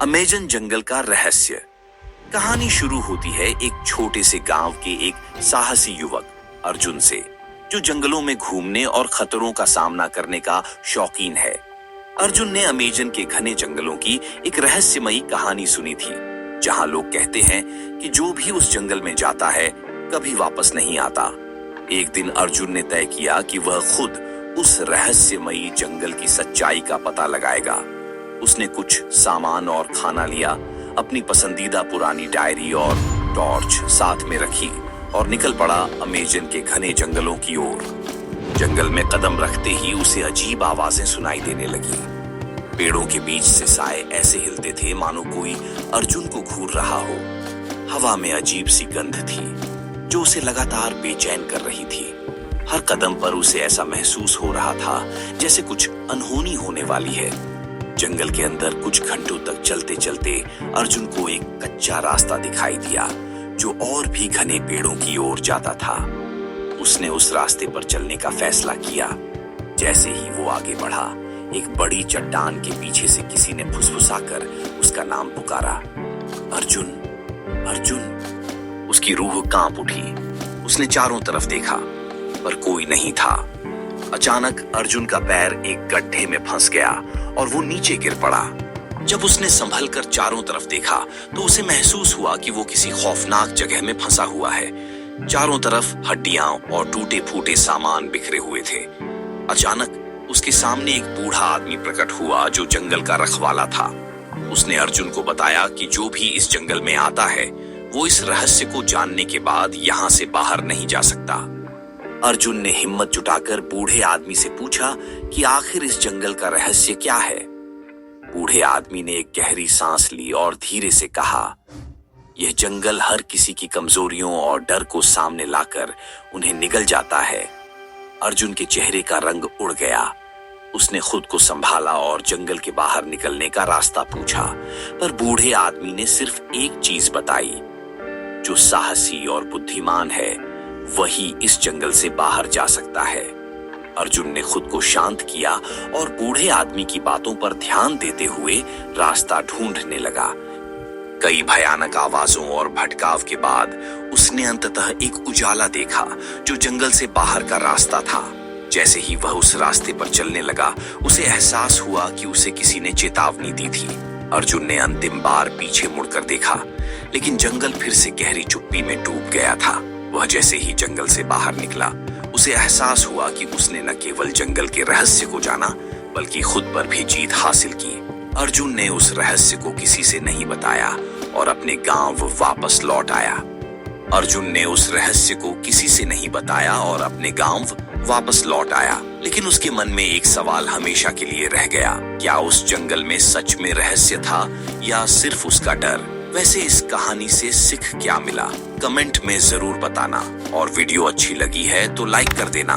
Amazon जंगल का रहस्य। कहानी शुरू होती है एक छोटे से गांव के एक साहसी युवक अर्जुन से, जो जंगलों में घूमने और खतरों का सामना करने का शौकीन है। अर्जुन ने अमेजन के घने जंगलों की एक रहस्यमयी कहानी सुनी थी, जहां लोग कहते हैं कि जो भी उस जंगल में जाता है कभी वापस नहीं आता। एक दिन अर्जुन ने तय किया कि वह खुद उस रहस्यमयी जंगल की सच्चाई का पता लगाएगा। उसने कुछ सामान और खाना लिया, अपनी पसंदीदा पुरानी डायरी और टॉर्च साथ में रखी और निकल पड़ा अमेजन के घने जंगलों की ओर। जंगल में कदम रखते ही उसे अजीब आवाजें सुनाई देने लगी। पेड़ों के बीच से साए ऐसे हिलते थे मानो कोई अर्जुन को घूर रहा हो। हवा में अजीब सी गंध थी जो उसे लगातार बेचैन कर रही थी। हर कदम पर उसे ऐसा महसूस हो रहा था जैसे कुछ अनहोनी होने वाली है। जंगल के अंदर कुछ घंटों तक चलते चलते अर्जुन को एक कच्चा रास्ता दिखाई दिया जो और भी घने पेड़ों की ओर जाता था। उसने उस रास्ते पर चलने का फैसला किया। जैसे ही वो आगे बढ़ा, एक बड़ी चट्टान के पीछे से किसी ने फुसफुसाकर उसका नाम पुकारा, अर्जुन, अर्जुन। उसकी रूह कांप उठी। उसने चारों तरफ देखा पर कोई नहीं था। अचानक अर्जुन का पैर एक गड्ढे में फंस गया और वो नीचे गिर पड़ा। जब उसने संभल कर चारों तरफ देखा तो उसे महसूस हुआ कि वो किसी खौफनाक जगह में फंसा हुआ है। चारों तरफ हड्डियां और टूटे फूटे सामान बिखरे हुए थे। अचानक उसके सामने एक बूढ़ा आदमी प्रकट हुआ जो जंगल का रखवाला था। उसने अर्जुन को बताया कि जो भी इस जंगल में आता है वो इस रहस्य को जानने के बाद यहाँ से बाहर नहीं जा सकता। अर्जुन ने हिम्मत जुटाकर बूढ़े आदमी से पूछा कि आखिर इस जंगल का रहस्य क्या है। बूढ़े आदमी ने एक गहरी सांस ली और धीरे से कहा, यह जंगल हर किसी की कमजोरियों और डर को सामने लाकर उन्हें निगल जाता है। अर्जुन के चेहरे का रंग उड़ गया। उसने खुद को संभाला और जंगल के बाहर निकलने का रास्ता पूछा, पर बूढ़े आदमी ने सिर्फ एक चीज बताई, जो साहसी और बुद्धिमान है वही इस जंगल से बाहर जा सकता है। अर्जुन ने खुद को शांत किया और बूढ़े आदमी की बातों पर ध्यान देते हुए रास्ता ढूंढने लगा। कई भयानक आवाजों और भटकाव के बाद उसने अंततः एक उजाला देखा जो जंगल से बाहर का रास्ता था। जैसे ही वह उस रास्ते पर चलने लगा, उसे एहसास हुआ कि उसे किसी ने चेतावनी दी थी। अर्जुन ने अंतिम बार पीछे मुड़कर देखा, लेकिन जंगल फिर से गहरी चुप्पी में डूब गया था। वह जैसे ही जंगल से बाहर निकला, उसे एहसास हुआ कि उसने न केवल जंगल के रहस्य को जाना बल्कि खुद पर भी जीत हासिल की। अर्जुन ने उस रहस्य को किसी से नहीं बताया और अपने गांव वापस लौट आया। अर्जुन ने उस रहस्य को किसी से नहीं बताया और अपने गांव वापस लौट आया, लेकिन उसके मन में एक सवाल हमेशा के लिए रह गया, क्या उस जंगल में सच में रहस्य था या सिर्फ उसका डर। वैसे इस कहानी से सीख क्या मिला, कमेंट में जरूर बताना, और वीडियो अच्छी लगी है तो लाइक कर देना।